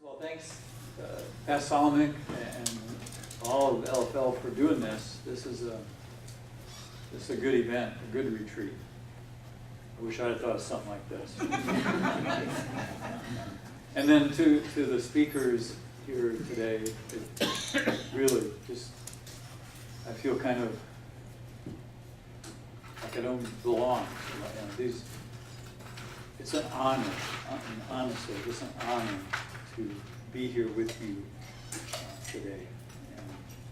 Well, thanks, Pastor Solomon and all of LFL for doing this. This is a good event, a good retreat. I wish I had thought of something like this. And then to the speakers here today, it really just, I feel kind of like I don't belong. It's an honor, honestly, it's an honor to be here with you today and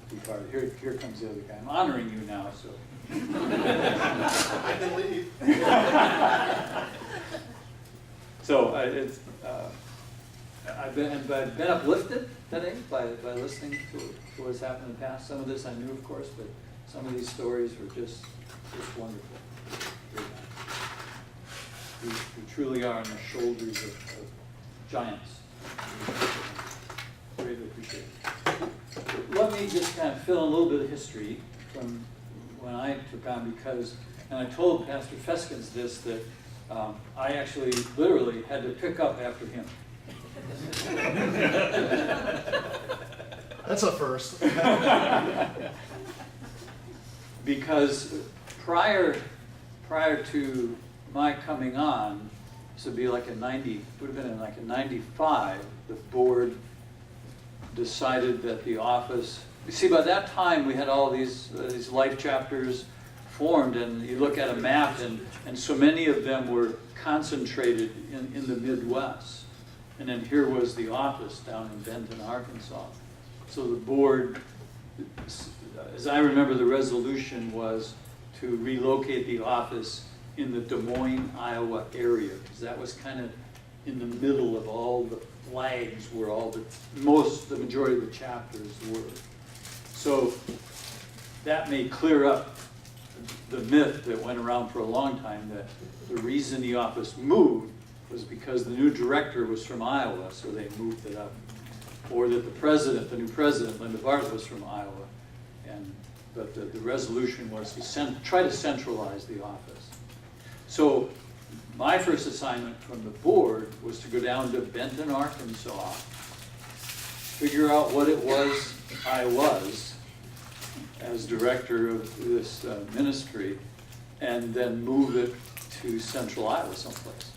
be part of it. Here comes the other guy. I'm honoring you now, so. I can leave. So I've been uplifted today by listening to what's happened in the past. Some of this I knew, of course, but some of these stories were just wonderful. Very nice. We truly are on the shoulders of giants. Greatly appreciate it. Let me just kind of fill in a little bit of history from when I took on, because, and I told Pastor Fehskens this, that I actually literally had to pick up after him. That's a first. Because prior to my coming on, this would be like would have been in like a 95, the board decided that the office, you see, by that time we had all these life chapters formed, and you look at a map, and so many of them were concentrated in the Midwest. And then here was the office down in Benton, Arkansas. So the board, as I remember, the resolution was to relocate the office in the Des Moines, Iowa area, because that was kind of in the middle of all the flags where the majority of the chapters were. So that may clear up the myth that went around for a long time that the reason the office moved was because the new director was from Iowa, so they moved it up. Or that the new president, Linda Bartlett, was from Iowa. But the resolution was to try to centralize the office. So my first assignment from the board was to go down to Benton, Arkansas, figure out what it was I was as director of this ministry, and then move it to central Iowa someplace.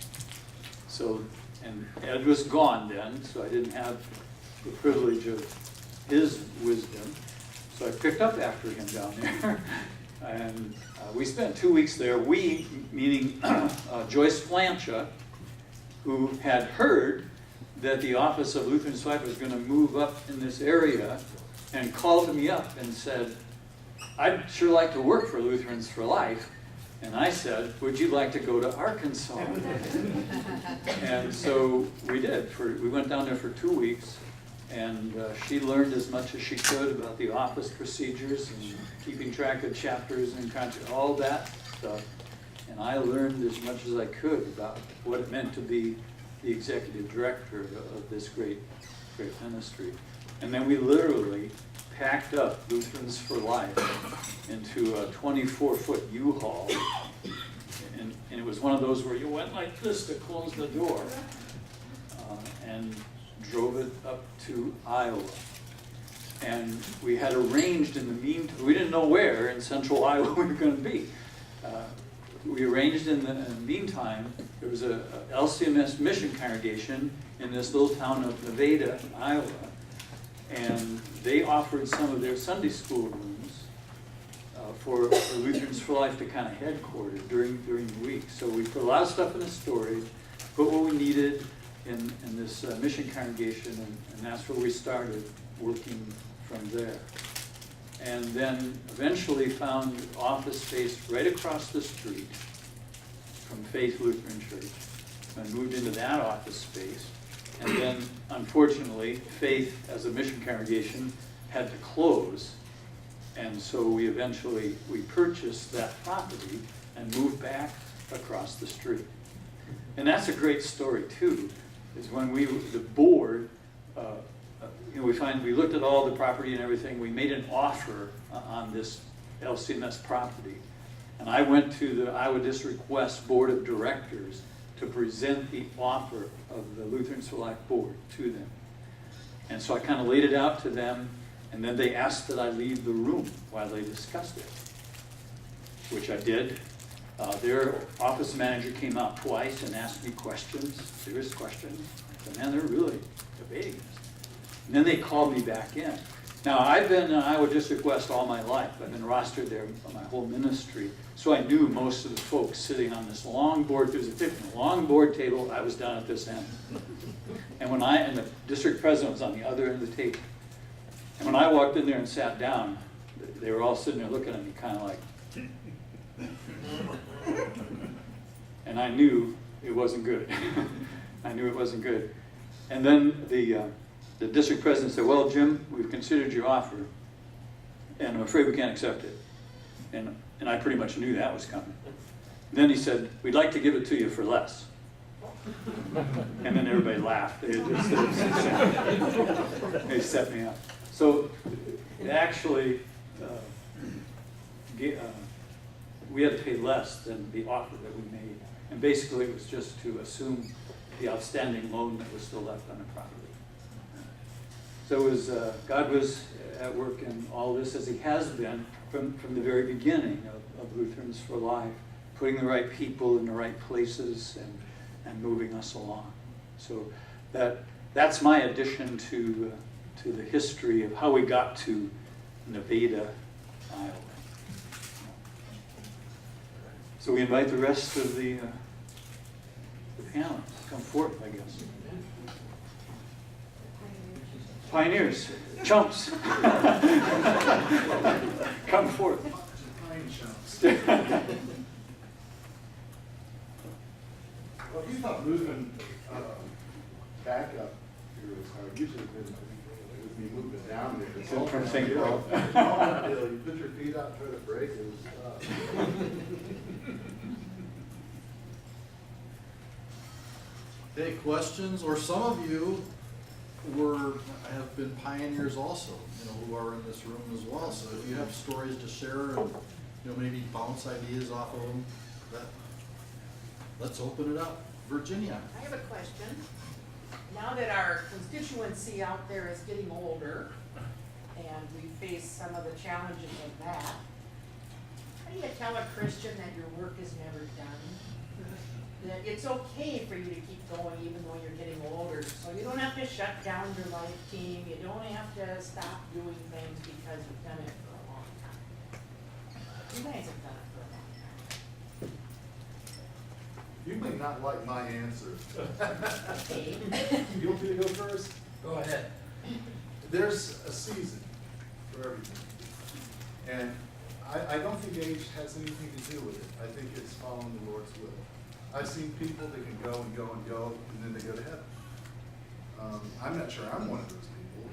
So, and Ed was gone then, so I didn't have the privilege of his wisdom. So I picked up after him down there. And we spent 2 weeks there, we, meaning Joyce Flancha, who had heard that the office of Lutherans For Life was going to move up in this area, and called me up and said, I'd sure like to work for Lutherans For Life. And I said, would you like to go to Arkansas? And so we did. We went down there for 2 weeks, and she learned as much as she could about the office procedures and keeping track of chapters and all that stuff. And I learned as much as I could about what it meant to be the executive director of this great ministry. And then we literally packed up Lutherans For Life into a 24-foot U-Haul. And it was one of those where you went like this to close the door, and drove it up to Iowa. And we had arranged in the meantime, we didn't know where in central Iowa we were going to be. We arranged in the meantime, there was a LCMS mission congregation in this little town of Nevada, Iowa, and they offered some of their Sunday school rooms for Lutherans For Life to kind of headquarter during the week. So we put a lot of stuff in the storage, put what we needed in this mission congregation, and that's where we started working from there. And then eventually found office space right across the street from Faith Lutheran Church, and moved into that office space. And then, unfortunately, Faith, as a mission congregation, had to close, and so we purchased that property and moved back across the street. And that's a great story too, is when the board, we looked at all the property and everything, we made an offer on this LCMS property. And I went to the Iowa District West Board of Directors to present the offer of the Lutherans For Life board to them. And so I kind of laid it out to them, and then they asked that I leave the room while they discussed it, which I did. Their office manager came out twice and asked me questions, serious questions. I said, man, they're really debating this. And then they called me back in. Now, I've been in Iowa District West all my life. I've been rostered there my whole ministry. So I knew most of the folks sitting on this long board. There's a long board table. I was down at this end. And the district president was on the other end of the table. And when I walked in there and sat down, they were all sitting there looking at me kind of like, and I knew it wasn't good. I knew it wasn't good. And then the district president said, well, Jim, we've considered your offer, and I'm afraid we can't accept it. And I pretty much knew that was coming. And then he said, we'd like to give it to you for less. And then everybody laughed. They set me up. So actually, we had to pay less than the offer that we made. And basically it was just to assume the outstanding loan that was still left on the property. So it was, God was at work in all this, as he has been from the very beginning of Lutherans for Life, putting the right people in the right places and moving us along. So that's my addition to the history of how we got to Nevada, Iowa. So we invite the rest of the panel to come forth, I guess. Pioneers, chumps, come forth. Pine chumps. Well, you thought moving back up here was hard. Usually with me moving down there. It's all From St. Paul. You put your feet out and try to break it. It was tough. Hey, questions? Or some of you have been pioneers also, who are in this room as well. So if you have stories to share and, maybe bounce ideas off of them, let's open it up. Virginia. I have a question. Now that our constituency out there is getting older and we face some of the challenges of that, how do you tell a Christian that your work is never done? That it's okay for you to keep going even though you're getting older. So you don't have to shut down your life team. You don't have to stop doing things because you've done it for a long time. You guys have done it for a long time. You may not like my answer. Okay. You want me to go first? Go ahead. There's a season for everything. And I don't think age has anything to do with it. I think it's following the Lord's will. I've seen people that can go and go and go, and then they go to heaven. I'm not sure I'm one of those people.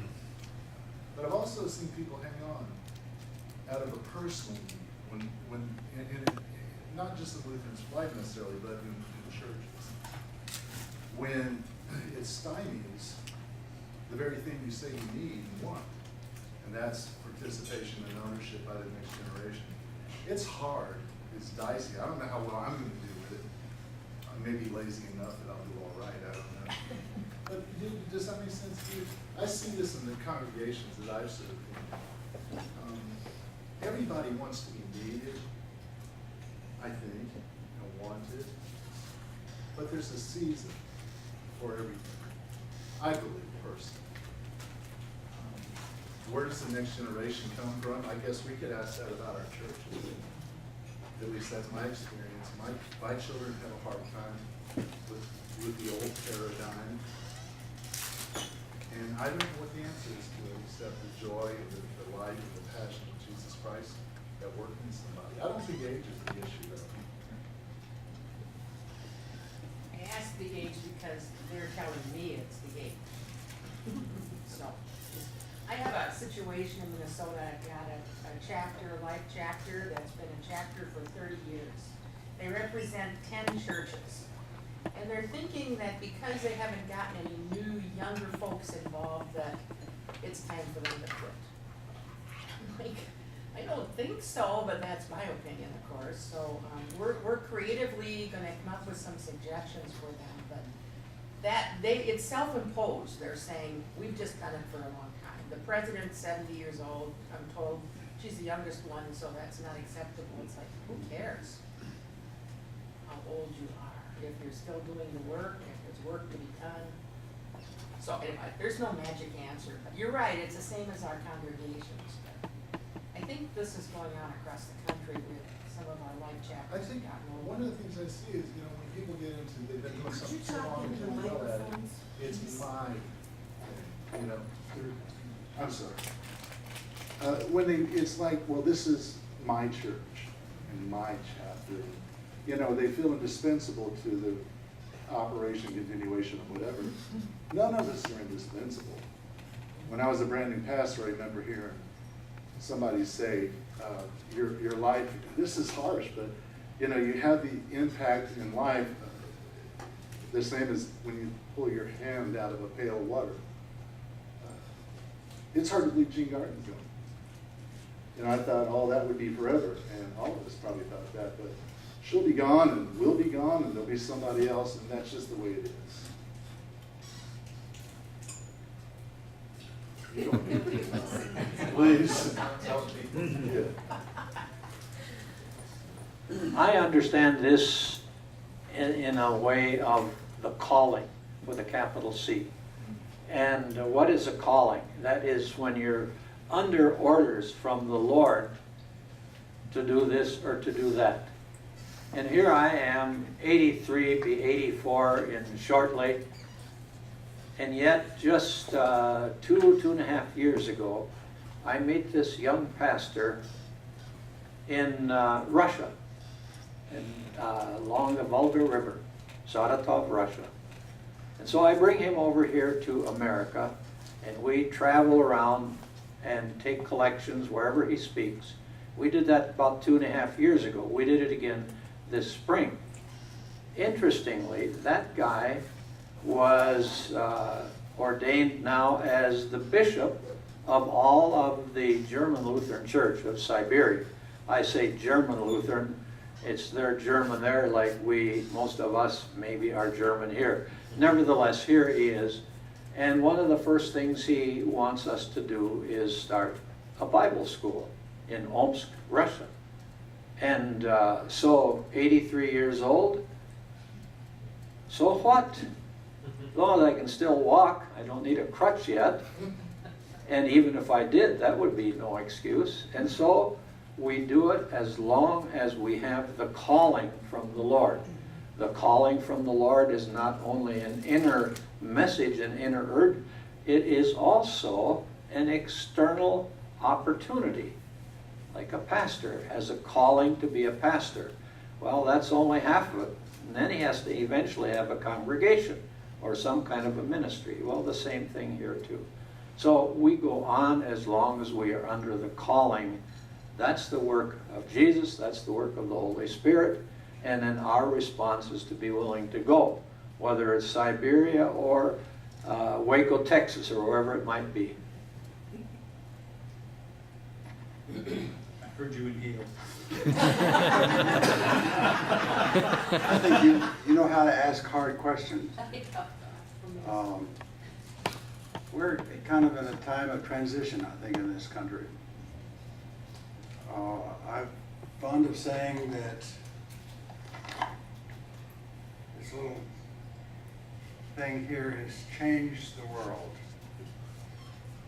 But I've also seen people hang on out of a personal need, not just in Lutherans For Life necessarily, but in churches. When it stymies the very thing you say you need and want, and that's participation and ownership by the next generation. It's hard, it's dicey. I don't know how well I'm going to do with it. I may be lazy enough that I'll do all right, I don't know. But does that make sense to you? I see this in the congregations that I've served in. Everybody wants to be needed, I think, and wanted. But there's a season for everything, I believe, personally. Where does the next generation come from? I guess we could ask that about our churches. At least that's my experience. My children have a hard time with the old paradigm. And I don't know what the answer is to it, except the joy and the light and the passion of Jesus Christ that work in somebody. I don't think age is the issue, though. I asked the age because they're telling me it's the age. So, I have a situation in Minnesota. I've got a life chapter that's been a chapter for 30 years. They represent 10 churches. And they're thinking that because they haven't gotten any new, younger folks involved, that it's time for them to quit. Like, I don't think so, but that's my opinion, of course. So we're creatively going to come up with some suggestions for them. But it's self-imposed. They're saying, we've just done it for a long time. The president's 70 years old, I'm told. She's the youngest one, so that's not acceptable. It's like, who cares how old you are? If you're still doing the work, if there's work to be done. So anyway, there's no magic answer. But you're right, it's the same as our congregations. I think this is going on across the country with some of our life I chapters. think have gotten one of the things I see is, you know, when people get into, they've been doing something so long and doing well at it, it's my thing, you know. I'm sorry. When it's like, well, this is my church and my chapter, you know, they feel indispensable to the operation, continuation, of whatever. None of us are indispensable. When I was a brand new pastor, I remember hearing somebody say, your life, this is harsh, but you know, you have the impact in life the same as when you pull your hand out of a pail of water. It's hard to believe Jean Garden's going. You know, I thought, oh, that would be forever, and all of us probably thought that, but she'll be gone, and we'll be gone, and there'll be somebody else, and that's just the way it is. You don't need to. Please. Yeah. I understand this in a way of the calling with a capital C. And what is a calling? That is when you're under orders from the Lord to do this or to do that. And here I am, 83, be 84 in shortly. And yet just 2.5 years ago, I met this young pastor in Russia, along the Volga River, Saratov, Russia. And so I bring him over here to America, and we travel around and take collections wherever he speaks. We did that about 2.5 years ago. We did it again this spring. Interestingly, that guy was ordained now as the bishop of all of the German Lutheran Church of Siberia. I say German Lutheran, it's their German there like most of us maybe are German here. Nevertheless, here he is. And one of the first things he wants us to do is start a Bible school in Omsk, Russia. And so 83 years old, so what? As long as I can still walk, I don't need a crutch yet. And even if I did, that would be no excuse. And so we do it as long as we have the calling from the Lord. The calling from the Lord is not only an inner message, an inner urge, it is also an external opportunity. Like a pastor has a calling to be a pastor. Well, that's only half of it. And then he has to eventually have a congregation or some kind of a ministry. Well, the same thing here too. So we go on as long as we are under the calling. That's the work of Jesus, that's the work of the Holy Spirit, and then our response is to be willing to go, whether it's Siberia or Waco, Texas, or wherever it might be. I heard you in Yale. I think you know how to ask hard questions. We're kind of in a time of transition, I think, in this country. I'm fond of saying that this little thing here has changed the world.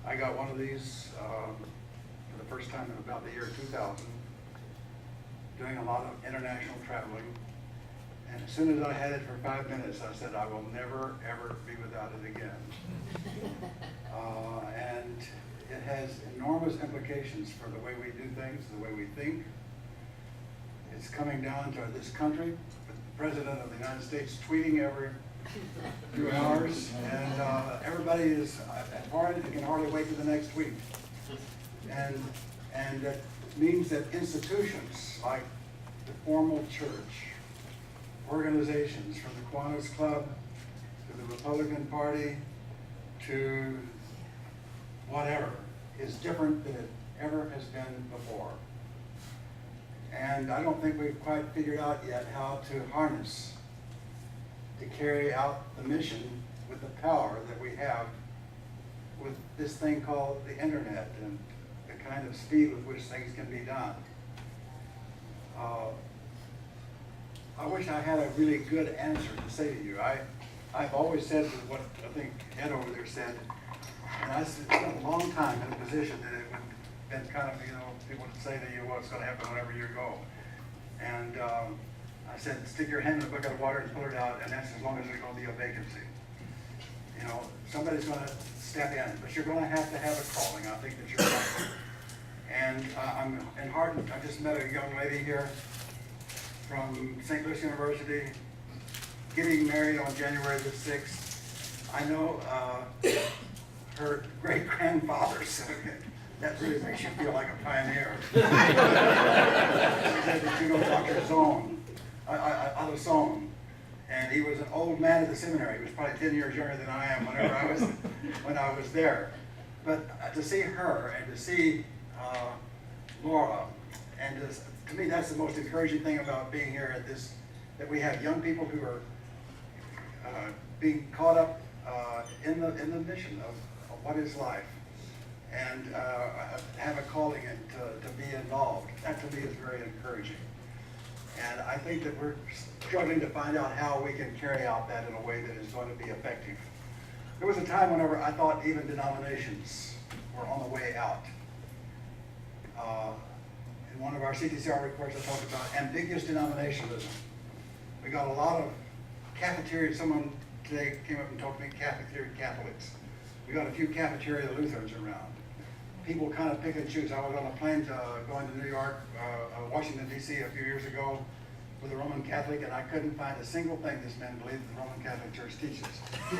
I got one of these for the first time in about the year 2000, doing a lot of international traveling. And as soon as I had it for 5 minutes, I said, I will never, ever be without it again. And it has enormous implications for the way we do things, the way we think. It's coming down to this country, with the President of the United States tweeting every few hours, and everybody is can hardly wait for the next tweet. And that means that institutions like the formal church, organizations from the Kiwanis Club to the Republican Party to whatever is different than it ever has been before. And I don't think we've quite figured out yet how to harness, to carry out the mission with the power that we have with this thing called the internet and the kind of speed with which things can be done. I wish I had a really good answer to say to you. I've always said what I think Ed over there said, and I spent a long time in a position that it would have been kind of, people would say to you, well, it's going to happen whenever you go. And I said, stick your hand in a bucket of water and pull it out, and that's as long as there's going to be a vacancy. Somebody's going to step in, but you're going to have a calling. I think that you're right. And I'm enheartened. I just met a young lady here from St. Louis University, getting married on January the 6th. I know her great-grandfather, so that really makes you feel like a pioneer. She said that Dr. Zone, Otto Zone, and he was an old man at the seminary. He was probably 10 years younger than I am when I was there. But to see her and to see Laura, and to me that's the most encouraging thing about being here at this, that we have young people who are being caught up in the mission of what is life, and have a calling and to be involved. That to me is very encouraging. And I think that we're struggling to find out how we can carry out that in a way that is going to be effective. There was a time whenever I thought even denominations were on the way out. In one of our CTCR reports, I talked about ambiguous denominationalism. We got a lot of cafeteria, someone today came up and talked to me, cafeteria Catholics. We got a few cafeteria Lutherans around. People kind of pick and choose. I was on a plane going to New York, Washington, D.C. a few years ago with a Roman Catholic, and I couldn't find a single thing this man believed the Roman Catholic Church teaches.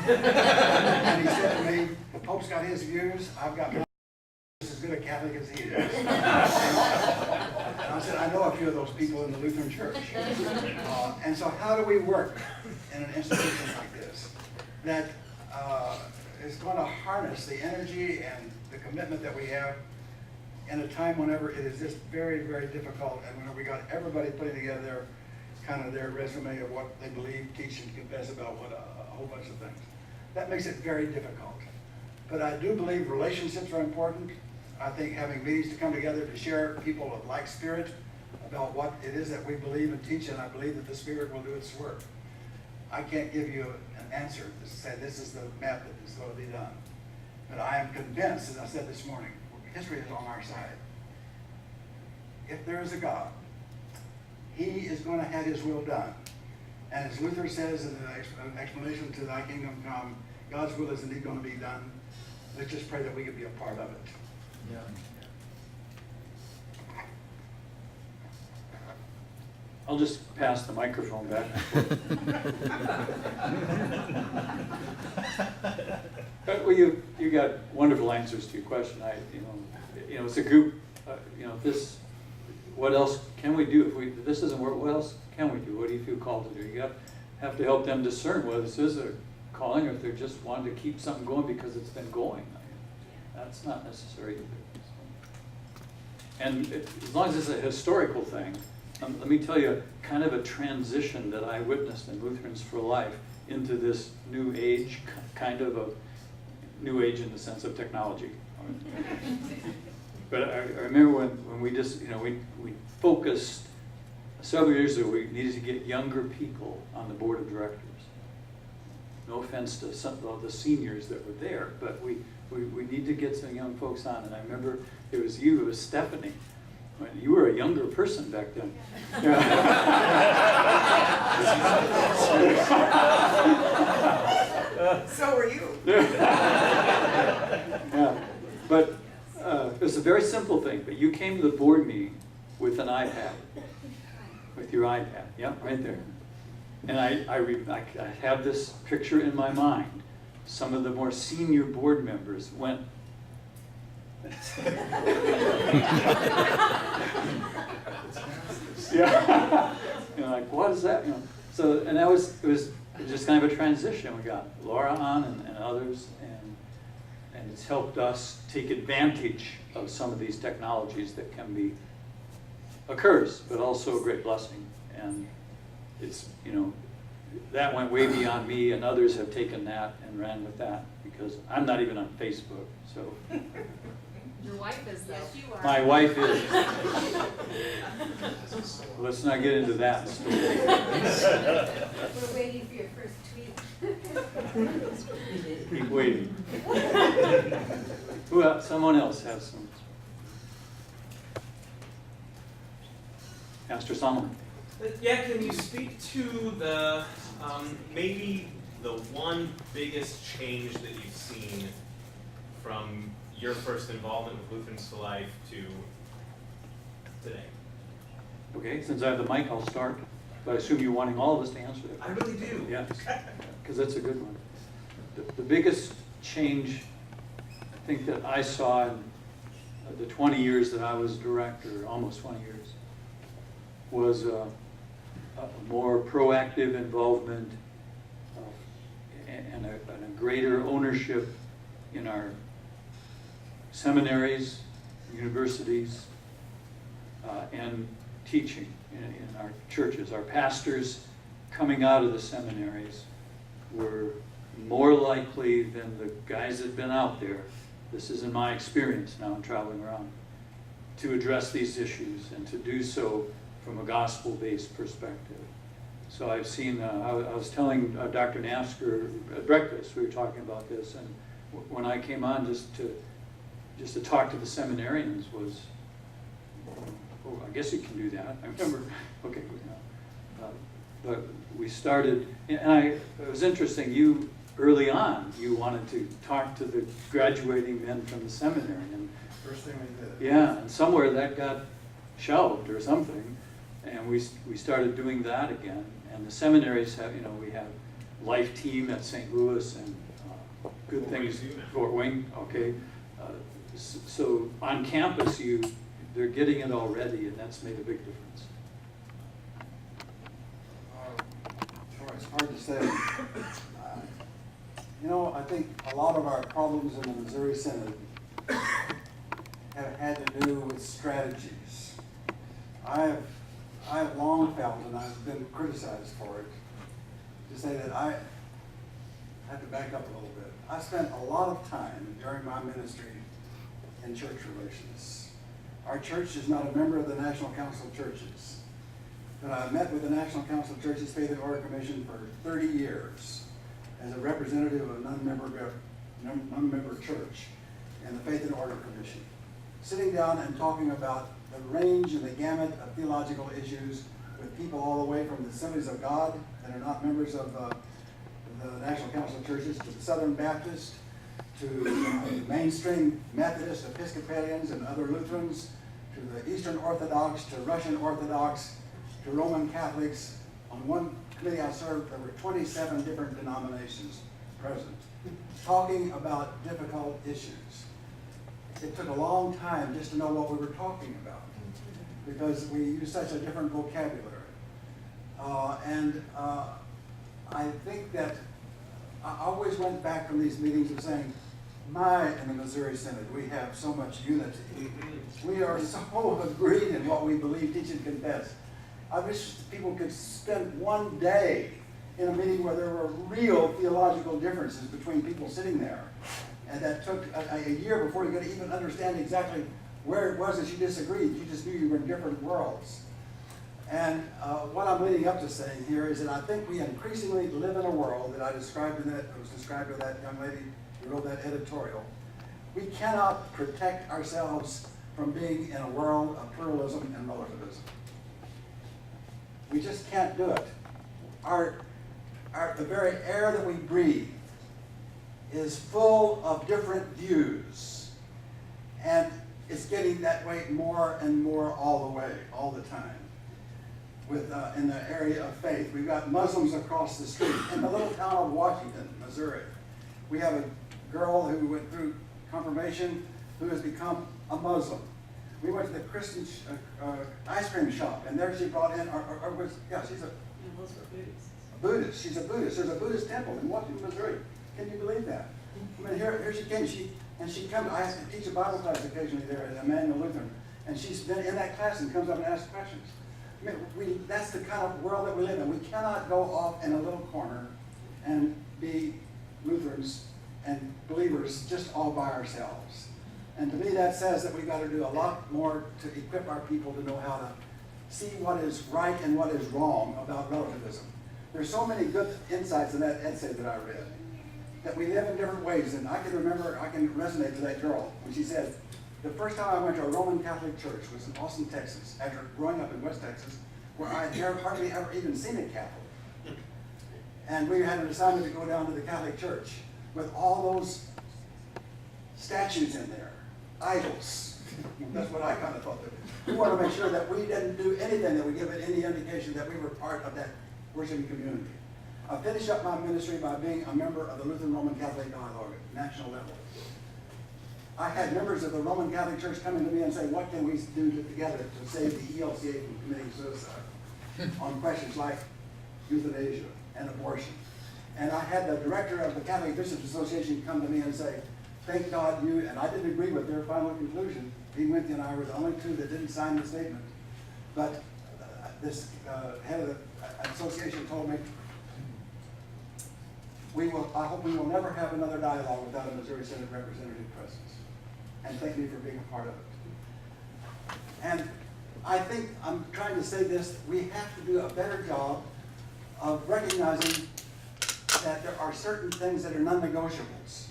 And he said to me, the Pope's got his views, I've got mine, just as good a Catholic as he is. And I said, I know a few of those people in the Lutheran Church. And so how do we work in an institution like this that is going to harness the energy and the commitment that we have in a time whenever it is just very, very difficult, and whenever we got everybody putting together kind of their resume of what they believe, teach, and confess about what a whole bunch of things. That makes it very difficult. But I do believe relationships are important. I think having meetings to come together to share people of like spirit about what it is that we believe and teach, and I believe that the Spirit will do its work. I can't give you an answer to say this is the map that is going to be done. But I am convinced, as I said this morning, history is on our side. If there is a God, He is going to have His will done. And as Luther says in the explanation to Thy Kingdom Come, God's will is indeed going to be done. Let's just pray that we can be a part of it. Yeah. I'll just pass the microphone back and forth. Well, you got wonderful answers to your question. It's a group. What else can we do if this doesn't work? What else can we do? What do you feel called to do? You have to help them discern whether this is a calling or if they're just wanting to keep something going because it's been going. That's not necessary either. And as long as it's a historical thing, let me tell you kind of a transition that I witnessed in Lutherans For Life into this new age, kind of a new age in the sense of technology. But I remember when we just, we focused several years ago, we needed to get younger people on the board of directors. No offense to some of the seniors that were there, but we need to get some young folks on. And I remember it was you, it was Stephanie. You were a younger person back then. So were you. Yeah. But it was a very simple thing. But you came to the board meeting with an iPad, with your iPad. Yeah, right there. And I have this picture in my mind. Some of the more senior board members went. Yeah. Like, what is that? So, and it was just kind of a transition. We got Laura on and others, and it's helped us take advantage of some of these technologies that can be a curse, but also a great blessing. And it's, that went way beyond me, and others have taken that and ran with that, because I'm not even on Facebook, so. Your wife is though. Yes, you are. My wife is. Let's not get into that story. We're waiting for your first tweet. Keep waiting. Who else? Someone else has some. Pastor Solomon. Yeah, can you speak to the, maybe the one biggest change that you've seen from your first involvement with Lutherans For Life to today? Okay, since I have the mic, I'll start, but I assume you're wanting all of us to answer that. I really do. Yes, because that's a good one. The biggest change, I think, that I saw in the 20 years that I was director, almost 20 years, was a more proactive involvement and a greater ownership in our seminaries, universities, and teaching in our churches. Our pastors coming out of the seminaries were more likely than the guys that have been out there, this is in my experience now in traveling around, to address these issues and to do so from a gospel-based perspective. So I've seen, I was telling Dr. Nafzger at breakfast, we were talking about this, and when I came on just to talk to the seminarians was, oh, I guess you can do that. I remember, okay, but we started, and it was interesting, you, early on, you wanted to talk to the graduating men from the seminary. And First thing we did. yeah, and somewhere that got shelved or something, and we started doing that again. And the seminaries have, we have Life Team at St. Louis and good Fort things. Wayne too now. Fort Wayne, okay. So on campus, they're getting it already, and that's made a big difference. Sure, it's hard to say. I think a lot of our problems in the Missouri Synod have had to do with strategies. I have long felt, and I've been criticized for it, to say that I have to back up a little bit. I spent a lot of time during my ministry in church relations. Our church is not a member of the National Council of Churches, but I met with the National Council of Churches Faith and Order Commission for 30 years as a representative of a non-member church in the Faith and Order Commission, sitting down and talking about the range and the gamut of theological issues with people all the way from the Assemblies of God that are not members of the National Council of Churches to the Southern Baptist, to the mainstream Methodist, Episcopalians, and other Lutherans, to the Eastern Orthodox, to Russian Orthodox, to Roman Catholics. On one committee I served, there were 27 different denominations present, talking about difficult issues. It took a long time just to know what we were talking about, because we use such a different vocabulary. I think that I always went back from these meetings of saying, in the Missouri Synod, we have so much unity. We are so agreed in what we believe, teach, and confess. I wish people could spend one day in a meeting where there were real theological differences between people sitting there. And that took a year before you could even understand exactly where it was that you disagreed. You just knew you were in different worlds. And what I'm leading up to saying here is that I think we increasingly live in a world that was described to that young lady who wrote that editorial. We cannot protect ourselves from being in a world of pluralism and relativism. We just can't do it. The very air that we breathe is full of different views, and it's getting that way more and more all the time. In the area of faith, we've got Muslims across the street. In the little town of Washington, Missouri, we have a girl who went through confirmation who has become a Muslim. We went to the Christian ice cream shop, and there she brought in, she's a Buddhist. She's a Buddhist. There's a Buddhist temple in Washington, Missouri. Can you believe that? I mean, here she came. She comes. I teach a Bible class occasionally there at Emmanuel Lutheran, and she's been in that class and comes up and asks questions. I mean, that's the kind of world that we live in. We cannot go off in a little corner and be Lutherans and believers just all by ourselves. And to me, that says that we've got to do a lot more to equip our people to know how to see what is right and what is wrong about relativism. There's so many good insights in that essay that I read, that we live in different ways. And I can remember, I can resonate to that girl when she said, the first time I went to a Roman Catholic church was in Austin, Texas, after growing up in West Texas, where I had hardly ever even seen a Catholic. And we had an assignment to go down to the Catholic church with all those statues in there, idols. That's what I kind of thought. We want to make sure that we didn't do anything that would give it any indication that we were part of that worshiping community. I finished up my ministry by being a member of the Lutheran Roman Catholic Dialogue at national level. I had members of the Roman Catholic Church coming to me and say, what can we do together to save the ELCA from committing suicide on questions like euthanasia and abortion. And I had the director of the Catholic Bishops Association come to me and say, thank God you, and I didn't agree with their final conclusion. Dean Winthy and I were the only two that didn't sign the statement. But this head of the association told me, I hope we will never have another dialogue without a Missouri Synod representative presence. And thank me for being a part of it. And I think I'm trying to say this, we have to do a better job of recognizing that there are certain things that are non-negotiables,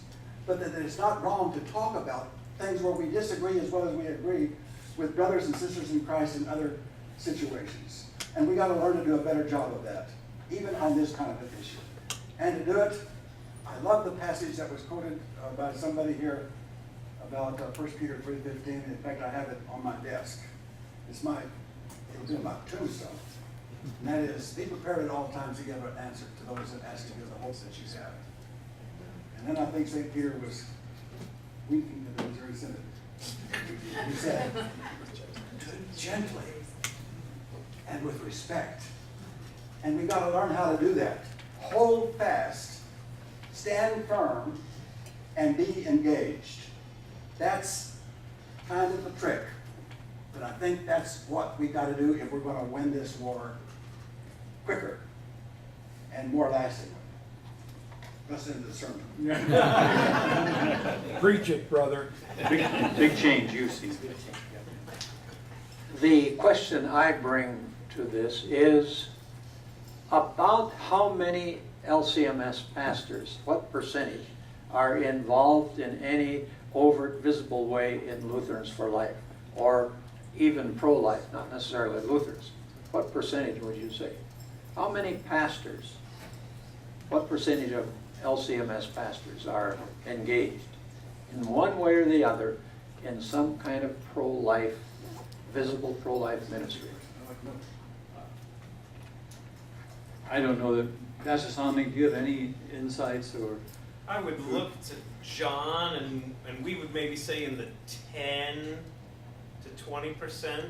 but that it's not wrong to talk about things where we disagree as well as we agree with brothers and sisters in Christ in other situations. And we got to learn to do a better job of that, even on this kind of an issue. And to do it, I love the passage that was quoted by somebody here about 1 Peter 3:15. In fact, I have it on my desk. It'll be my tombstone. And that is, be prepared at all times to give an answer to those that ask you the hope that you have. And then I think St. Peter was winking to the Missouri Synod. He said, do it gently and with respect. And we got to learn how to do that. Hold fast, stand firm, and be engaged. That's kind of the trick. But I think that's what we got to do if we're going to win this war quicker and more lastingly. That's the end of the sermon. Preach it, brother. Big change you see. The question I bring to this is about how many LCMS pastors, what percentage, are involved in any overt, visible way in Lutherans for Life, or even pro-life, not necessarily Lutherans. What percentage would you say? How many pastors, what percentage of LCMS pastors are engaged in one way or the other in some kind of pro-life, visible pro-life ministry? I don't know that, Pastor Somnick, do you have any insights or? I would look to John, and we would maybe say in the 10 to 20%.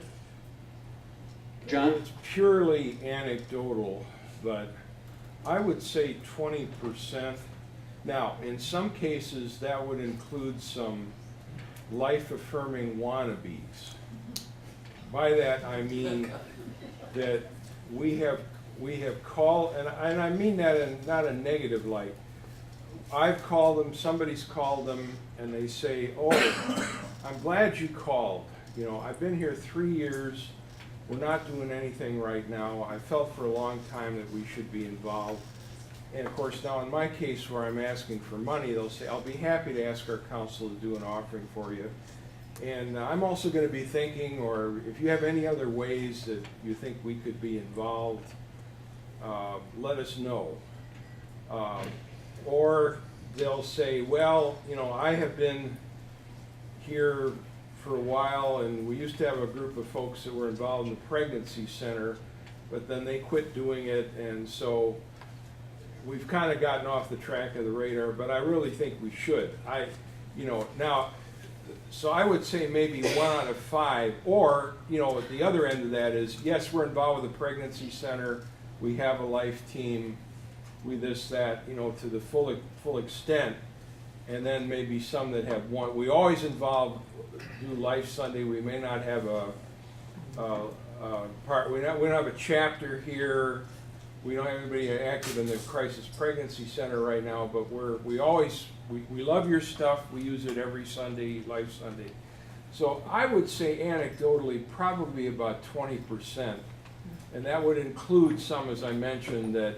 John? It's purely anecdotal, but I would say 20%. Now, in some cases, that would include some life-affirming wannabes. By that, I mean that we have called, and I mean that in not a negative light. I've called them, somebody's called them, and they say, oh, I'm glad you called. You know, I've been here 3 years. We're not doing anything right now. I felt for a long time that we should be involved. And of course, now in my case where I'm asking for money, they'll say, I'll be happy to ask our council to do an offering for you. And I'm also going to be thinking, or if you have any other ways that you think we could be involved, let us know. Or they'll say, well, you know, I have been here for a while, and we used to have a group of folks that were involved in the pregnancy center, but then they quit doing it, and so we've kind of gotten off the track of the radar, but I really think we should. So I would say maybe 1 out of 5, or, you know, at the other end of that is, yes, we're involved with the pregnancy center, we have a life team, we this, that, you know, to the full extent, and then maybe some that have one. We always do Life Sunday. We may not have a part. We don't have a chapter here. We don't have anybody active in the Crisis Pregnancy Center right now, but we love your stuff. We use it every Sunday, Life Sunday. So I would say anecdotally, probably about 20%. And that would include some, as I mentioned, that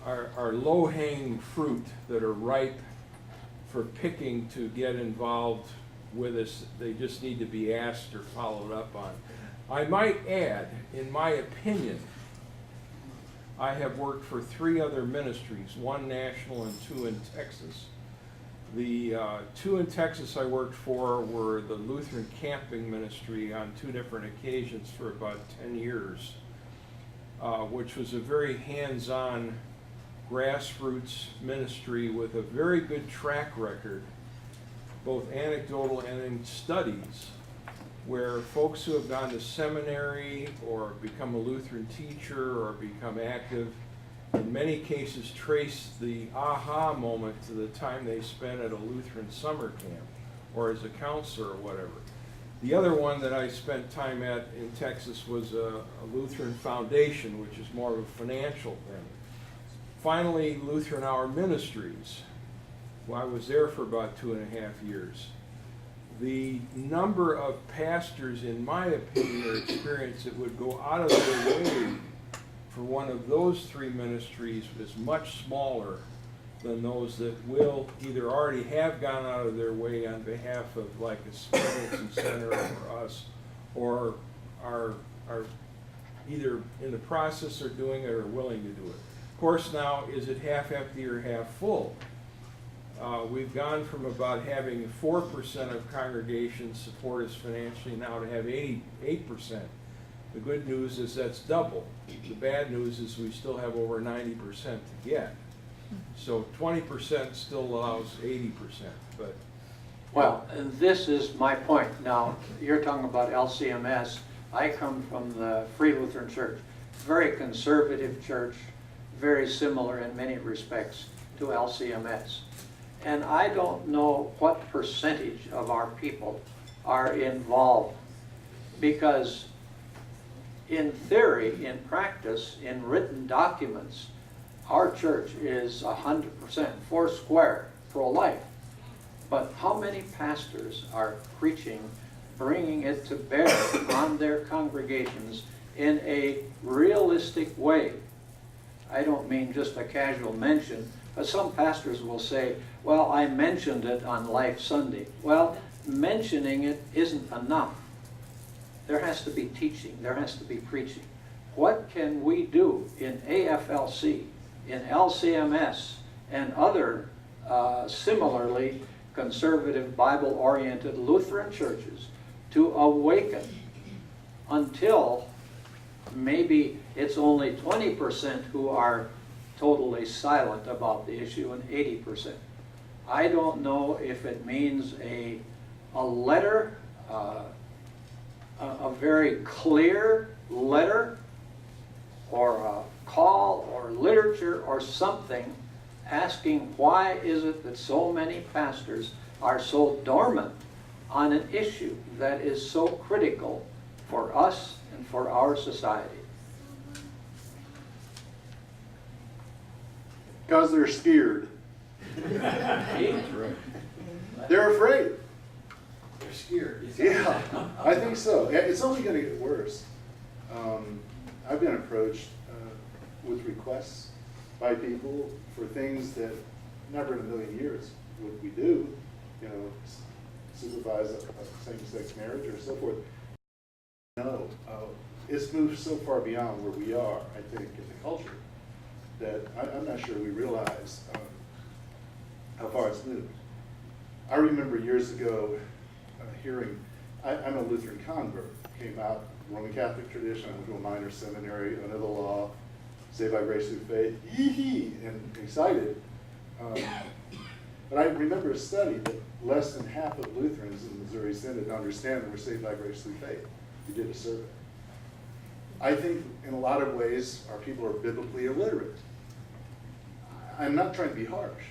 are low-hanging fruit that are ripe for picking to get involved with us. They just need to be asked or followed up on. I might add, in my opinion, I have worked for 3 other ministries, 1 national and 2 in Texas. The 2 in Texas I worked for were the Lutheran Camping Ministry on 2 different occasions for about 10 years, which was a very hands-on grassroots ministry with a very good track record, both anecdotal and in studies, where folks who have gone to seminary or become a Lutheran teacher or become active, in many cases trace the aha moment to the time they spent at a Lutheran summer camp or as a counselor or whatever. The other one that I spent time at in Texas was a Lutheran Foundation, which is more of a financial thing. Finally, Lutheran Hour Ministries. Well, I was there for about 2.5 years. The number of pastors, in my opinion or experience, that would go out of their way for one of those 3 ministries is much smaller than those that will either already have gone out of their way on behalf of like a pregnancy center or us, or are either in the process or doing it or willing to do it. Of course, now, is it half empty or half full? We've gone from about having 4% of congregations support us financially now to have 88%. The good news is that's double. The bad news is we still have over 90% to get. So 20% still allows 80%, but. Well, and this is my point. Now, you're talking about LCMS. I come from the Free Lutheran Church, very conservative church, very similar in many respects to LCMS. And I don't know what percentage of our people are involved, because in theory, in practice, in written documents, our church is 100% foursquare pro-life. But how many pastors are preaching, bringing it to bear on their congregations in a realistic way? I don't mean just a casual mention, but some pastors will say, well, I mentioned it on Life Sunday. Well, mentioning it isn't enough. There has to be teaching, there has to be preaching. What can we do in AFLC, in LCMS, and other similarly conservative, Bible-oriented Lutheran churches to awaken until maybe it's only 20% who are totally silent about the issue and 80%. I don't know if it means a letter, a very clear letter, or a call or literature or something asking why is it that so many pastors are so dormant on an issue that is so critical for us and for our society. Because they're scared. That's right. They're afraid. They're scared. Yeah, I think so. It's only going to get worse. I've been approached with requests by people for things that never in a million years would we do, you know, supervise a same-sex marriage or so forth. No, it's moved so far beyond where we are, I think, in the culture, that I'm not sure we realize how far it's moved. I remember years ago hearing, I'm a Lutheran convert, came out Roman Catholic tradition, I went to a minor seminary, under the law, saved by grace through faith, yee-hee, and excited. But I remember a study that less than half of Lutherans in the Missouri Synod understand that we're saved by grace through faith. We did a survey. I think in a lot of ways our people are biblically illiterate. I'm not trying to be harsh.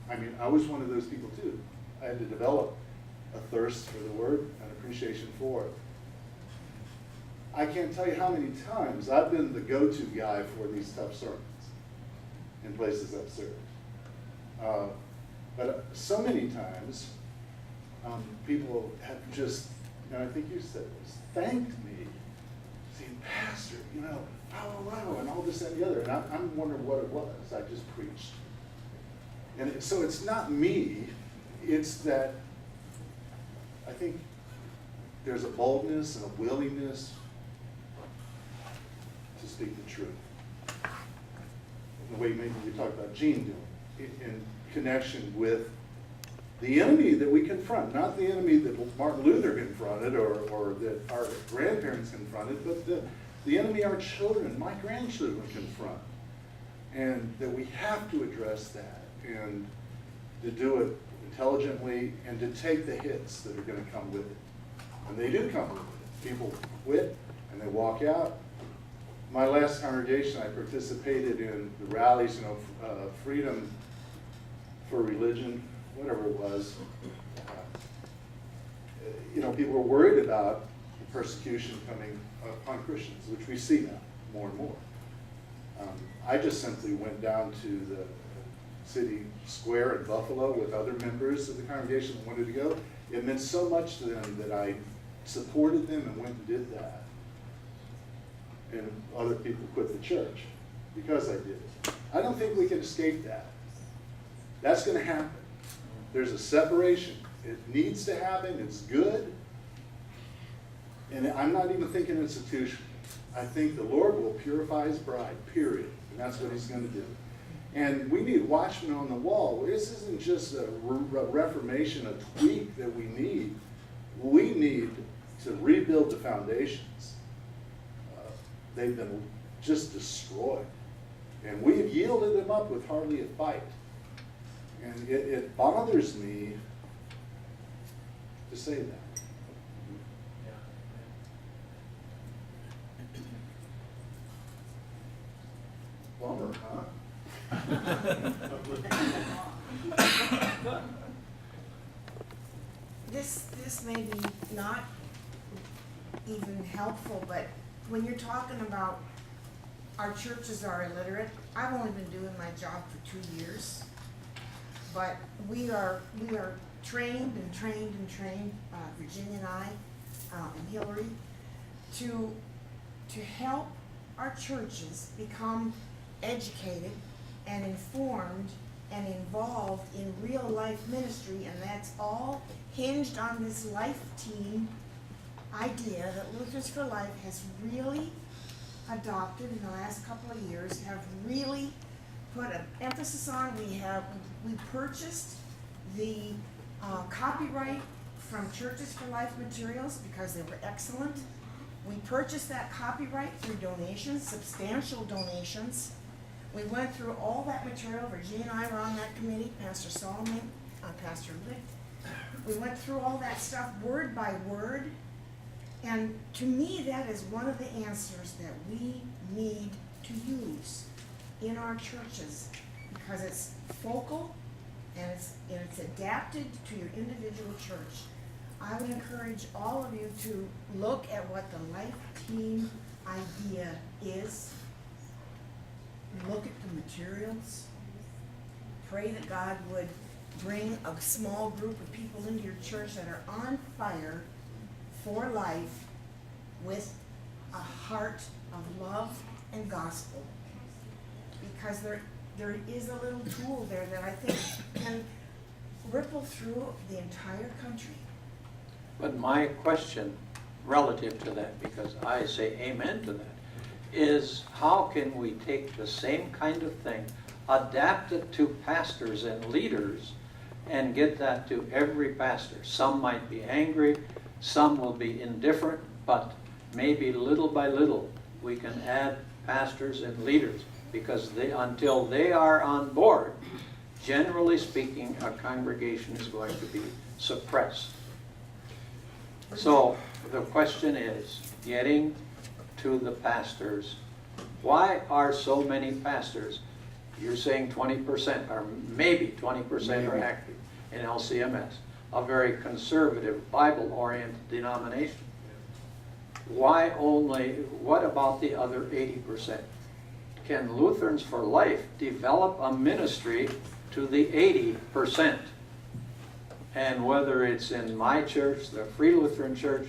I mean, I was one of those people too. I had to develop a thirst for the word and appreciation for it. I can't tell you how many times I've been the go-to guy for these tough sermons in places I've served. But so many times, people have just, I think you said this, thanked me, saying, Pastor, wow, and all this and the other. And I'm wondering what it was. I just preached. And so it's not me, it's that I think there's a boldness and a willingness to speak the truth. The way maybe we talked about Gene doing, in connection with the enemy that we confront, not the enemy that Martin Luther confronted or that our grandparents confronted, but the enemy our children, my grandchildren confront. And that we have to address that and to do it intelligently and to take the hits that are going to come with it. And they do come with it. People quit and they walk out. My last congregation, I participated in the rallies, freedom for religion, whatever it was. People were worried about the persecution coming upon Christians, which we see now more and more. I just simply went down to the city square in Buffalo with other members of the congregation that wanted to go. It meant so much to them that I supported them and went and did that. And other people quit the church because I did it. I don't think we can escape that. That's going to happen. There's a separation. It needs to happen. It's good. And I'm not even thinking institutional. I think the Lord will purify his bride, period. And that's what he's going to do. And we need watchmen on the wall. This isn't just a reformation, a tweak that we need. We need to rebuild the foundations. They've been just destroyed. And we've yielded them up with hardly a fight. And it bothers me to say that. Bummer, huh? This may be not even helpful, but when you're talking about our churches are illiterate, I've only been doing my job for 2 years, but we are trained, Virginia and I, and Hillary, to help our churches become educated and informed and involved in real life ministry, and that's all hinged on this life team idea that Lutherans For Life has really adopted in the last couple of years, have really put an emphasis on. We purchased the copyright from Churches For Life materials because they were excellent. We purchased that copyright through donations, substantial donations. We went through all that material. Virginia and I were on that committee, Pastor Solomon, Pastor Licht. We went through all that stuff word by word. And to me, that is one of the answers that we need to use in our churches, because it's focal and it's adapted to your individual church. I would encourage all of you to look at what the life team idea is. Look at the materials. Pray that God would bring a small group of people into your church that are on fire for life with a heart of love and gospel. Because there is a little tool there that I think can ripple through the entire country. But my question relative to that, because I say amen to that, is how can we take the same kind of thing, adapt it to pastors and leaders, and get that to every pastor? Some might be angry, some will be indifferent, but maybe little by little we can add pastors and leaders, because until they are on board, generally speaking, a congregation is going to be suppressed. So the question is, getting to the pastors, why are so many pastors, you're saying 20% or maybe 20% are active in LCMS, a very conservative, Bible-oriented denomination? why only, what about the other 80%? Can Lutherans for Life develop a ministry to the 80%? And whether it's in my church, the Free Lutheran Church,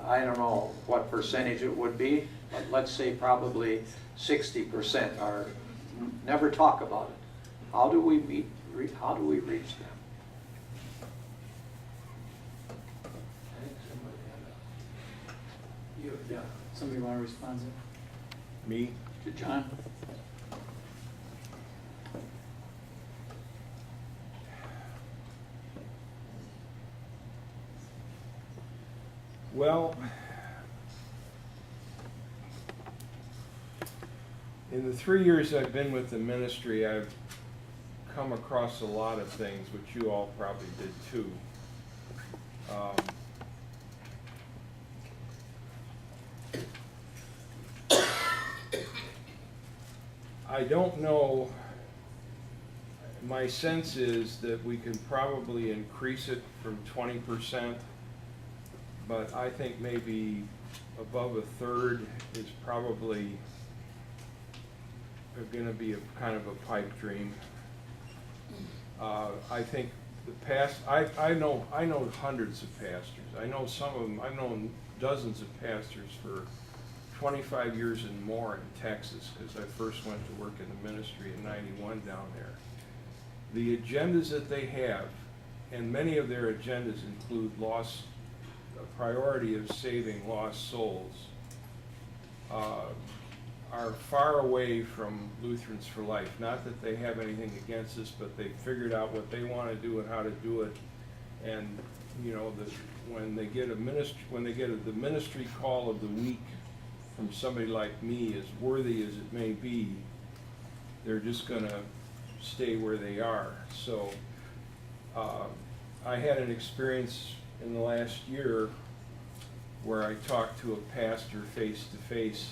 I don't know what percentage it would be, but let's say probably 60% are, never talk about it. How do we how do we reach them? Yeah, somebody want to respond to? Me? To John? Well, in the 3 years I've been with the ministry, I've come across a lot of things, which you all probably did too. I don't know, my sense is that we can probably increase it from 20%, but I think maybe above a third is probably going to be a kind of a pipe dream. I think the I know hundreds of pastors. I know some of them. I've known dozens of pastors for 25 years and more in Texas, because I first went to work in the ministry in '91 down there. The agendas that they have, and many of their agendas include a priority of saving lost souls, are far away from Lutherans for Life. Not that they have anything against us, but they figured out what they want to do and how to do it. And you know, when they get the ministry call of the week from somebody like me, as worthy as it may be, they're just going to stay where they are. So I had an experience in the last year where I talked to a pastor face to face,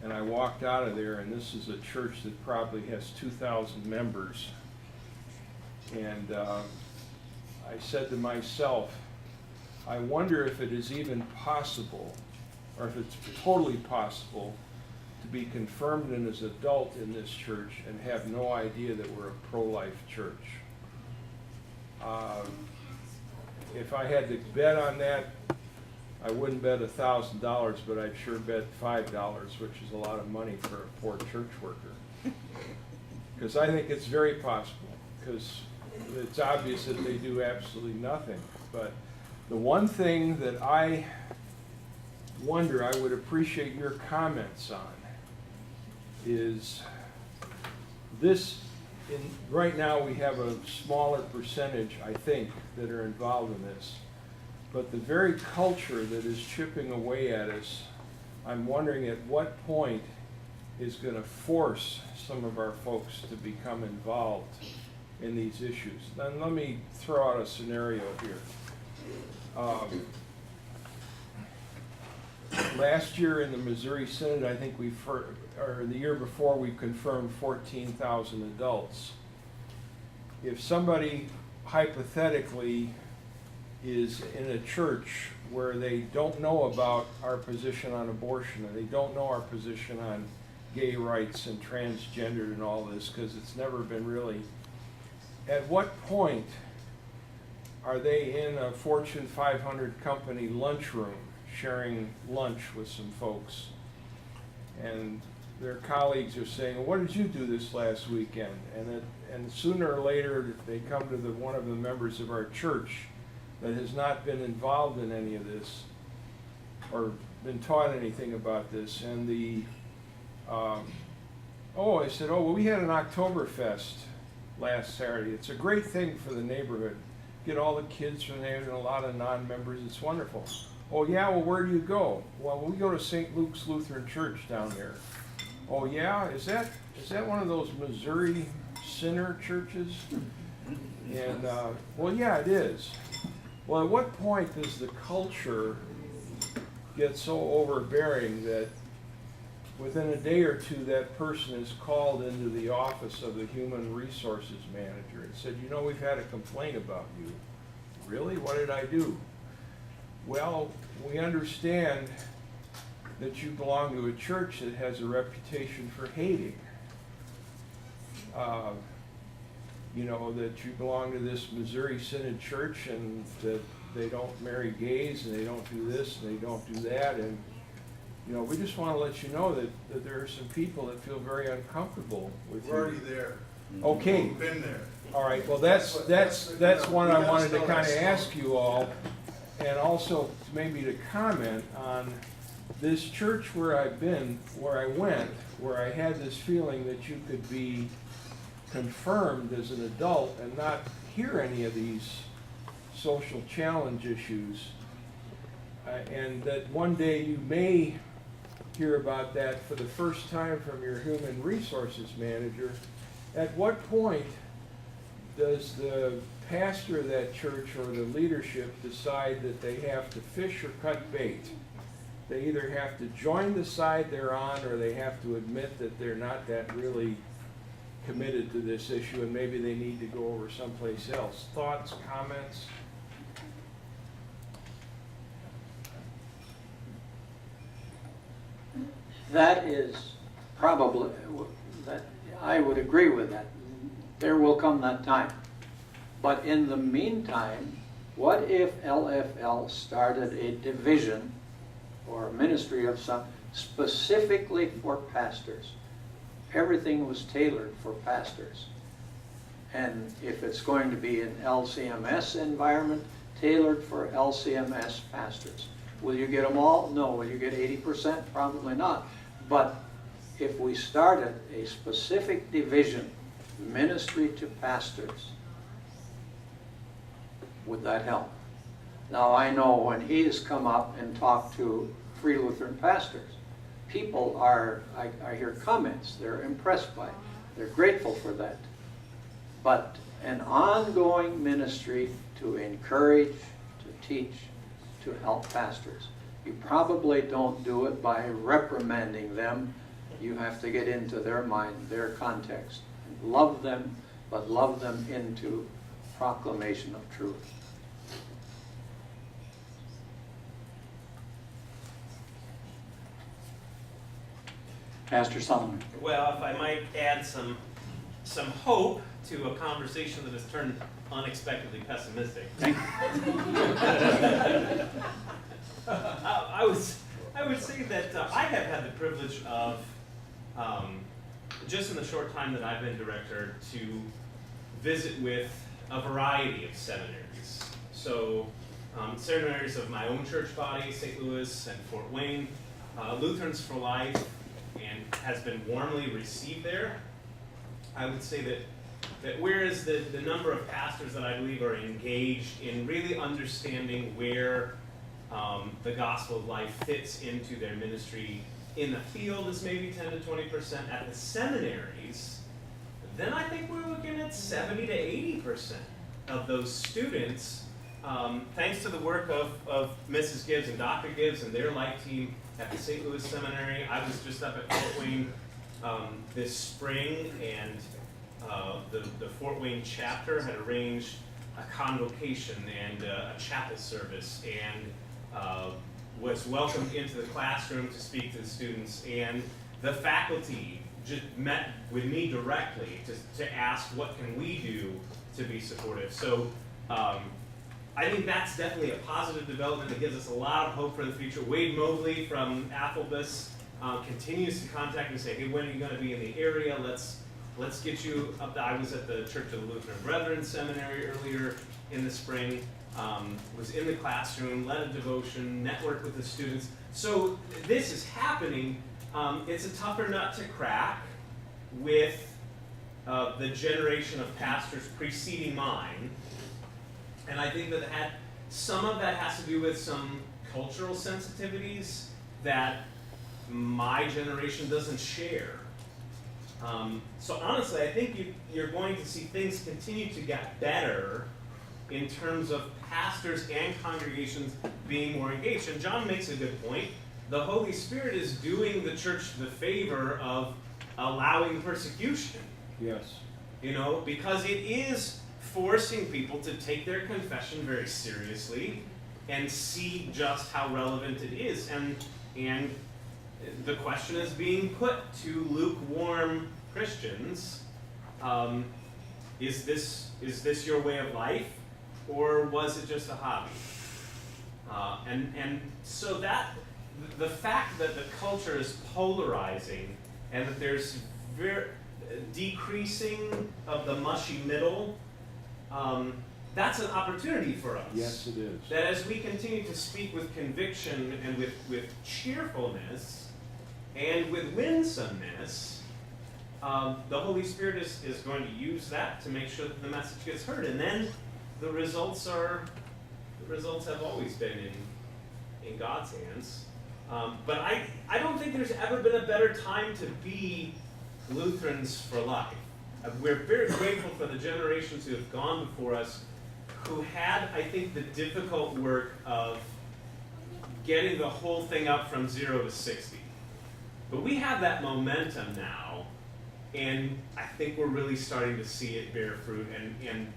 and I walked out of there, and this is a church that probably has 2,000 members, and I said to myself, I wonder if it is even possible, or if it's totally possible, to be confirmed in as an adult in this church and have no idea that we're a pro-life church. If I had to bet on that, I wouldn't bet $1,000, but I'd sure bet $5, which is a lot of money for a poor church worker. Because I think it's very possible, because it's obvious that they do absolutely nothing. But the one thing that I wonder, I would appreciate your comments on, is this. Right now we have a smaller percentage, I think, that are involved in this. But the very culture that is chipping away at us, I'm wondering at what point is going to force some of our folks to become involved in these issues. Then let me throw out a scenario here. Last year in the Missouri Synod, I think or the year before, we confirmed 14,000 adults. If somebody hypothetically is in a church where they don't know about our position on abortion, and they don't know our position on gay rights and transgender and all this, because it's never been really, at what point are they in a Fortune 500 company lunchroom sharing lunch with some folks, and their colleagues are saying, what did you do this last weekend? And sooner or later they come to one of the members of our church that has not been involved in any of this or been taught anything about this, and I said, well, we had an Oktoberfest last Saturday. It's a great thing for the neighborhood. Get all the kids from there and a lot of non-members. It's wonderful. Oh yeah, well, where do you go? Well, we go to St. Luke's Lutheran Church down there. Oh yeah, is that one of those Missouri sinner churches? And well, yeah, it is. Well, at what point does the culture get so overbearing that within a day or two that person is called into the office of the human resources manager and said, you know, we've had a complaint about you. Really? What did I do? well, we understand that you belong to a church that has a reputation for hating. You know, that you belong to this Missouri Synod church and that they don't marry gays and they don't do this and they don't do that. And, you know, we just want to let you know that there are some people that feel very uncomfortable with you. We're already there. Okay. We've been there. All right, well, that's one I wanted to kind of ask you all, and also maybe to comment on this church where I've been, where I went, where I had this feeling that you could be confirmed as an adult and not hear any of these social challenge issues, and that one day you may hear about that for the first time from your human resources manager. At what point does the pastor of that church or the leadership decide that they have to fish or cut bait? They either have to join the side they're on or they have to admit that they're not that really committed to this issue and maybe they need to go over someplace else. Thoughts, comments? That is probably, that I would agree with that. There will come that time. But in the meantime, what if LFL started a division or a ministry of some specifically for pastors? Everything was tailored for pastors. And if it's going to be an LCMS environment, tailored for LCMS pastors. Will you get them all? No. Will you get 80%? Probably not. But if we started a specific division, ministry to pastors, would that help? Now I know when he has come up and talked to Free Lutheran pastors, people are, I hear comments, they're impressed by it. They're grateful for that. But an ongoing ministry to encourage, to teach, to help pastors. You probably don't do it by reprimanding them. You have to get into their mind, their context. Love them, but love them into proclamation of truth. Pastor Solomon. Well, if I might add some hope to a conversation that has turned unexpectedly pessimistic. Thank you. I would say that I have had the privilege of, just in the short time that I've been director, to visit with a variety of seminaries. So seminaries of my own church body, St. Louis and Fort Wayne, Lutherans For Life, and has been warmly received there. I would say that whereas the number of pastors that I believe are engaged in really understanding where the gospel of life fits into their ministry in the field is maybe 10 to 20%. At the seminaries, then I think we're looking at 70 to 80% of those students, thanks to the work of Mrs. Gibbs and Dr. Gibbs and their life team at the St. Louis Seminary. I was just up at Fort Wayne this spring, and the Fort Wayne chapter had arranged a convocation and a chapel service, and was welcomed into the classroom to speak to the students, and the faculty just met with me directly to ask what can we do to be supportive. So I think that's definitely a positive development that gives us a lot of hope for the future. Wade Mobley from Athelbus continues to contact me and say, hey, when are you going to be in the area? Let's get you up there. I was at the Church of the Lutheran Brethren Seminary earlier in the spring, was in the classroom, led a devotion, networked with the students. So this is happening. It's a tougher nut to crack with the generation of pastors preceding mine. And I think that some of that has to do with some cultural sensitivities that my generation doesn't share. So honestly, I think you're going to see things continue to get better in terms of pastors and congregations being more engaged. And John makes a good point. The Holy Spirit is doing the church the favor of allowing persecution. Yes. You know, because it is forcing people to take their confession very seriously, and see just how relevant it is. And the question is being put to lukewarm Christians, is this your way of life, or was it just a hobby? And so that the fact that the culture is polarizing and that there's decreasing of the mushy middle, that's an opportunity for us. Yes, it is. That as we continue to speak with conviction and with cheerfulness and with winsomeness, the Holy Spirit is going to use that to make sure that the message gets heard. And then the results have always been in God's hands. But I don't think there's ever been a better time to be Lutherans for Life. We're very grateful for the generations who have gone before us, who had, I think, the difficult work of getting the whole thing up from 0 to 60. But we have that momentum now, and I think we're really starting to see it bear fruit. And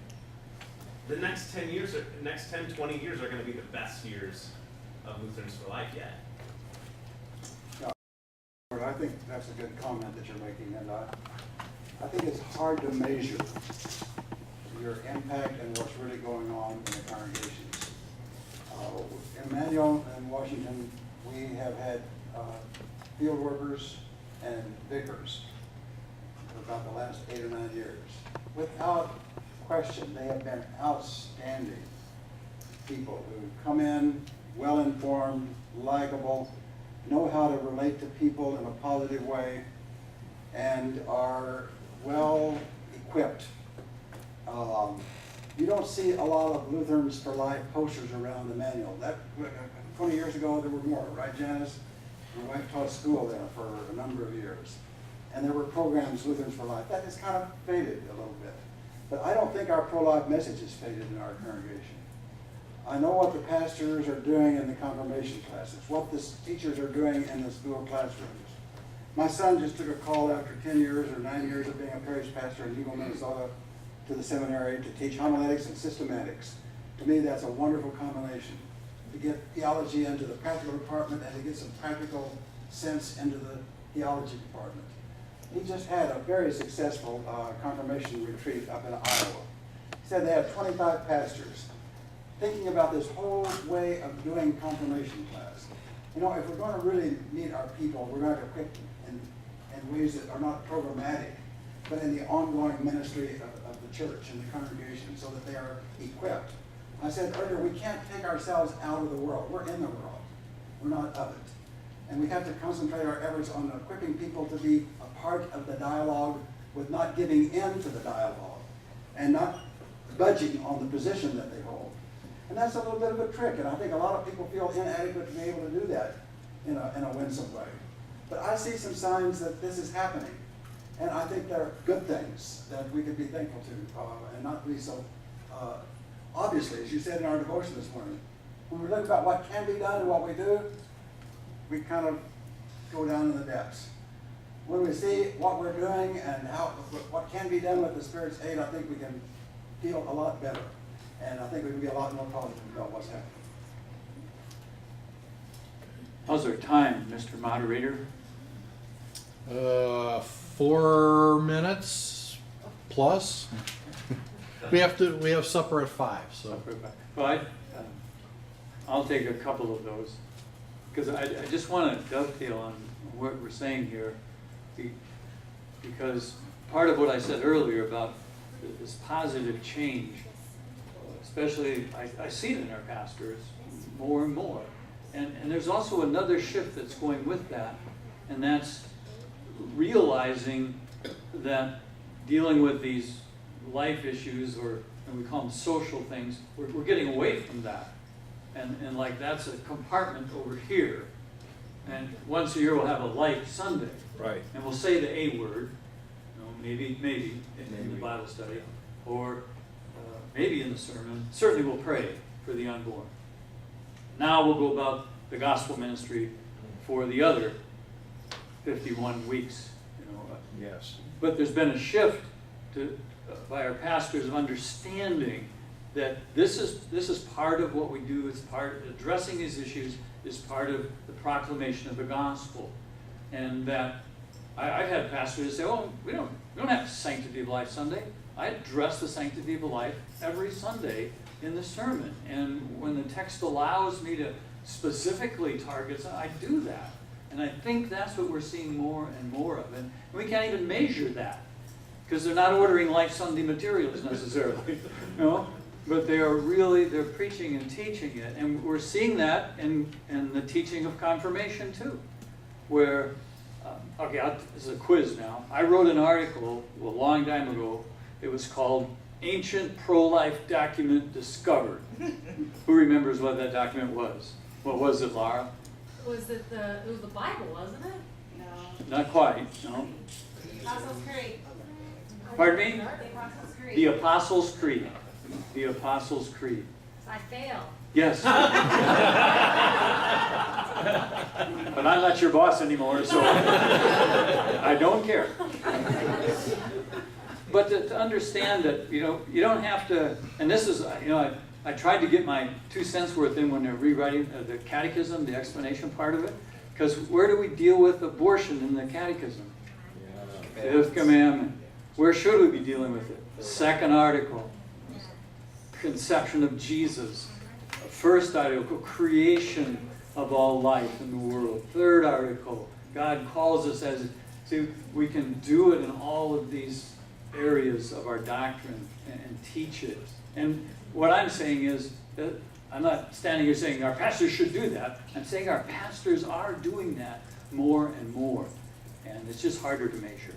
the next 10 years, next 10, 20 years are going to be the best years of Lutherans for Life yet. I think that's a good comment that you're making, and I think it's hard to measure your impact and what's really going on in the congregations. In Manuel and Washington, we have had field workers and vicars for about the last 8 or 9 years. Without question, they have been outstanding people who come in well-informed, likable, know how to relate to people in a positive way, and are well equipped. You don't see a lot of Lutherans for Life posters around the manual. 20 years ago there were more, right, Janice? My wife taught school there for a number of years. And there were programs, Lutherans for Life. That has kind of faded a little bit. But I don't think our pro-life message has faded in our congregation. I know what the pastors are doing in the confirmation classes, what the teachers are doing in the school classrooms. My son just took a call after 10 years or 9 years of being a parish pastor in Eagle, Minnesota, to the seminary to teach homiletics and systematics. To me, that's a wonderful combination, to get theology into the practical department and to get some practical sense into the theology department. He just had a very successful confirmation retreat up in Iowa. He said they had 25 pastors thinking about this whole way of doing confirmation class. You know, if we're going to really meet our people, we're going to equip them in ways that are not programmatic, but in the ongoing ministry of the church and the congregation so that they are equipped. I said earlier, we can't take ourselves out of the world. We're in the world. We're not of it. And we have to concentrate our efforts on equipping people to be a part of the dialogue with not giving in to the dialogue and not budging on the position that they hold. And that's a little bit of a trick, and I think a lot of people feel inadequate to be able to do that in a winsome way. But I see some signs that this is happening, and I think they're good things that we could be thankful to and not be so, obviously, as you said in our devotion this morning, when we look about what can be done and what we do, we kind of go down in the depths. When we see what we're doing and what can be done with the Spirit's aid, I think we can feel a lot better. And I think we can be a lot more positive about what's happening. How's our time, Mr. Moderator? 4 minutes plus. We have supper at 5, so. Well, I'll take a couple of those, because I just want to dovetail on what we're saying here, because part of what I said earlier about this positive change, especially I see it in our pastors more and more. And there's also another shift that's going with that, and that's realizing that dealing with these life issues, and we call them social things, we're getting away from that. And like that's a compartment over here. And once a year we'll have a Life Sunday. Right. And we'll say the A word, maybe in the Bible study, or maybe in the sermon. Certainly we'll pray for the unborn. Now we'll go about the gospel ministry for the other 51 weeks. Yes. But there's been a shift by our pastors of understanding that this is part of what we do. It's part, addressing these issues is part of the proclamation of the gospel. And that I've had pastors say, oh, we don't have Sanctity of Life Sunday. I address the sanctity of life every Sunday in the sermon. And when the text allows me to specifically target, I do that. And I think that's what we're seeing more and more of. And we can't even measure that, because they're not ordering Life Sunday materials necessarily, you know? But they're preaching and teaching it. And we're seeing that in the teaching of confirmation too, where, this is a quiz now. I wrote an article a long time ago. It was called Ancient Pro-Life Document Discovered. Who remembers what that document was? What was it, Laura? It was the Bible, wasn't it? No. Not quite, no. Apostles' Creed. Pardon me? The Apostles' Creed. The Apostles' Creed. The Apostles' Creed. So I failed. Yes. But I'm not your boss anymore, so I don't care. But to understand that, you don't have to, and this is, I tried to get my 2 cents worth in when they're rewriting the catechism, the explanation part of it, because where do we deal with abortion in the catechism? Fifth commandment. Where should we be dealing with it? Second article. Conception of Jesus. First article, creation of all life in the world. Third article, God calls us as, see, we can do it in all of these areas of our doctrine and teach it. And what I'm saying is, that I'm not standing here saying our pastors should do that. I'm saying our pastors are doing that more and more. And it's just harder to measure.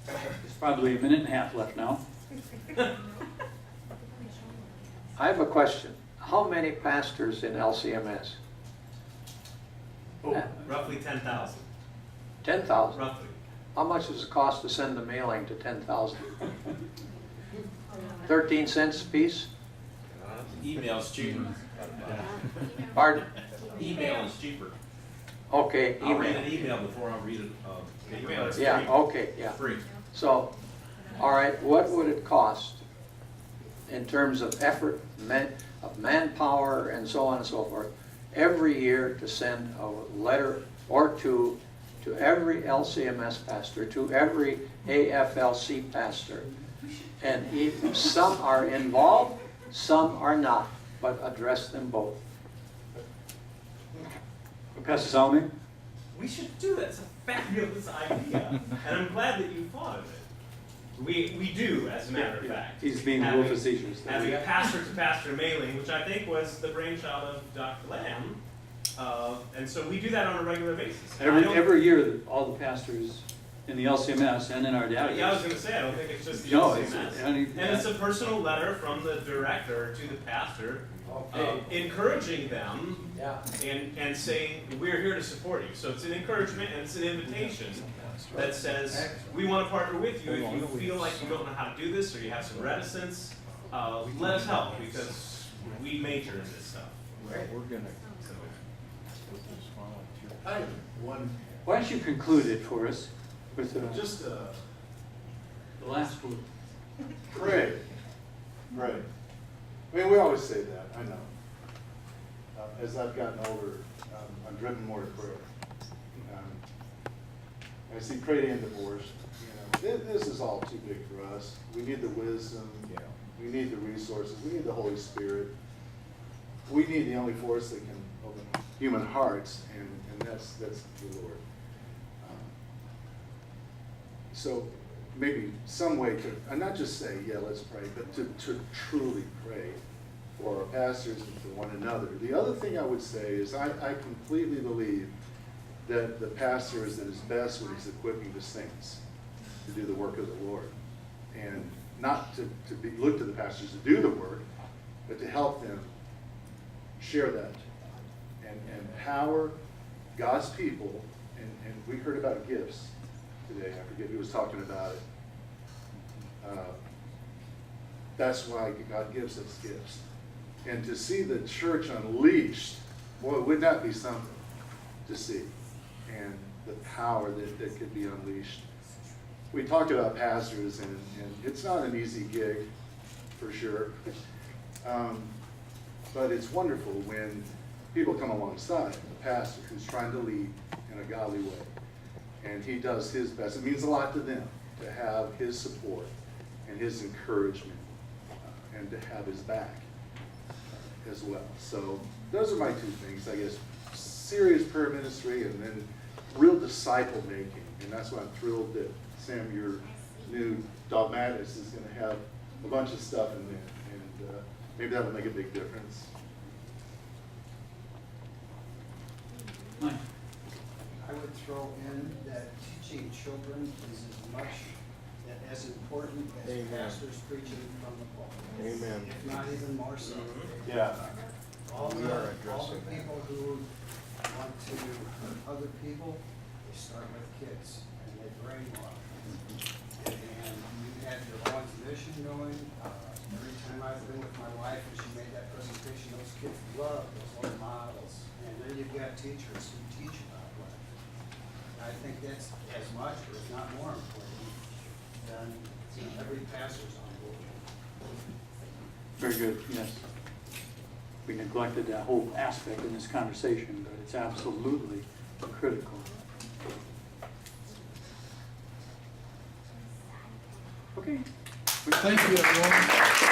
There's probably a minute and a half left now. I have a question. How many pastors in LCMS? Oh, roughly 10,000. 10,000? Roughly. How much does it cost to send the mailing to 10,000? 13 cents a piece? Email's cheaper. Pardon? Email is cheaper. Okay, I'll read email. an email before I'll read it. Email is Yeah, free. okay, yeah. Free. So, all right, what would it cost in terms of effort, of manpower, and so on and so forth, every year to send a letter or two to every LCMS pastor, to every AFLC pastor? And some are involved, some are not, but address them both. Pastor Salmi? We should do that. It's a fabulous idea. And I'm glad that you thought of it. We do, as a matter of fact. He's being a little facetious. Having a pastor-to-pastor mailing, which I think was the brainchild of Dr. Lamb. And so we do that on a regular basis. Every year, all the pastors in the LCMS and in our database. Yeah, I was going to say, I don't think it's just the No, LCMS. And it's a personal letter from the director to the pastor, encouraging them and saying, we're here to support you. So it's an encouragement and it's an invitation that says, we want to partner with you. If you feel like you don't know how to do this or you have some reticence, let us help, because we major in this stuff. We're gonna. I have one, Why don't you conclude it for us with just, the last word? pray. Pray. I mean, we always say that, I know. As I've gotten older, I'm driven more to prayer. I see pray to end divorce. This is all too big for us. We need the wisdom. We need the resources. We need the Holy Spirit. We need the only force that can open human hearts, and that's the Lord. So maybe some way to, not just say, yeah, let's pray, but to truly pray for our pastors and for one another. The other thing I would say is I completely believe that the pastor is at his best when he's equipping the saints to do the work of the Lord. And not to look to the pastors to do the work, but to help them share that and empower God's people. And we heard about gifts today. I forget who was talking about it. That's why God gives us gifts. And to see the church unleashed, boy, would that be something to see? And the power that could be unleashed. We talked about pastors, and it's not an easy gig, for sure. But it's wonderful when people come alongside a pastor who's trying to lead in a godly way. And he does his best. It means a lot to them to have his support and his encouragement and to have his back as well. So those are my two things, I guess. Serious prayer ministry and then real disciple making. And that's why I'm thrilled that, Sam, your new Dogmatics is going to have a bunch of stuff in there. And maybe that'll make a big difference. Mike? I would throw in that teaching children is as much, as important as Amen. pastors preaching from the pulpit. Amen. If not even more so. Yeah. All We the, are all addressing the people who want to hurt other people, they start with kids and they brainwash. And you had your own mission going. Every time I've been with my wife and she made that presentation, those kids love those little models. And then you've got teachers who teach about life. I think that's as much, or if not more important, than every pastor's on board. Very good, yes. We neglected that whole aspect in this conversation, but it's absolutely critical. Okay. Thank you, everyone.